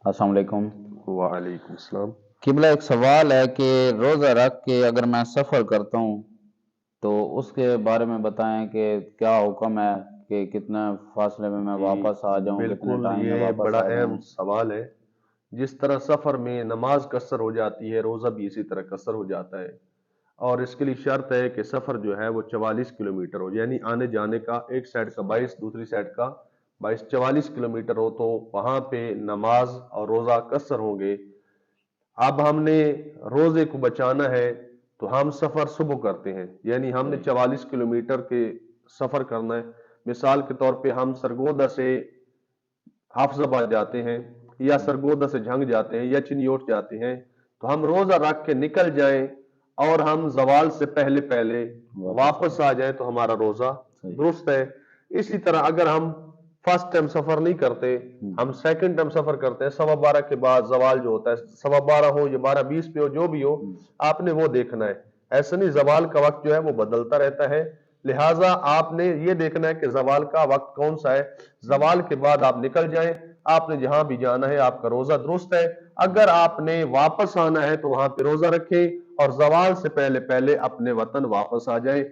السلام علیکم۔ وعلیکم السلام۔ قبلہ ایک سوال ہے کہ روزہ رکھ کے اگر میں سفر کرتا ہوں تو اس کے بارے میں بتائیں کہ کیا حکم ہے کہ کتنے فاصلے میں واپس آ جاؤں، کتنے بالکل، ٹائم میں یہ واپس بڑا آ اہم جاؤں؟ سوال ہے۔ جس طرح سفر میں نماز قصر ہو جاتی ہے، روزہ بھی اسی طرح قصر ہو جاتا ہے، اور اس کے لیے شرط ہے کہ سفر جو ہے وہ 44 کلومیٹر ہو، یعنی آنے جانے کا ایک سائڈ کا 22 دوسری سائڈ کا 22 44 کلومیٹر ہو، تو وہاں پہ نماز اور روزہ قصر ہوں گے۔ اب ہم نے روزے کو بچانا ہے تو ہم سفر صبح کرتے ہیں، یعنی ہم نے 44 کلومیٹر کے سفر کرنا ہے۔ مثال کے طور پہ ہم سرگودا سے حافظ آباد جاتے ہیں، یا سرگودا سے جھنگ جاتے ہیں، یا چنیوٹ جاتے ہیں، تو ہم روزہ رکھ کے نکل جائیں اور ہم زوال سے پہلے پہلے واپس آ جائیں تو ہمارا روزہ درست ہے۔ اسی طرح اگر ہم فرسٹ ٹائم سفر نہیں کرتے، ہم سیکنڈ ٹائم سفر کرتے ہیں، 12:15 کے بعد زوال جو ہوتا ہے، 12:15 ہو یا 12:20 پہ ہو، جو بھی ہو، آپ نے وہ دیکھنا ہے۔ ایسا نہیں، زوال کا وقت جو ہے وہ بدلتا رہتا ہے، لہٰذا آپ نے یہ دیکھنا ہے کہ زوال کا وقت کون سا ہے۔ زوال کے بعد آپ نکل جائیں، آپ نے جہاں بھی جانا ہے، آپ کا روزہ درست ہے۔ اگر آپ نے واپس آنا ہے تو وہاں پہ روزہ رکھیں اور زوال سے پہلے پہلے اپنے وطن واپس آ جائیں۔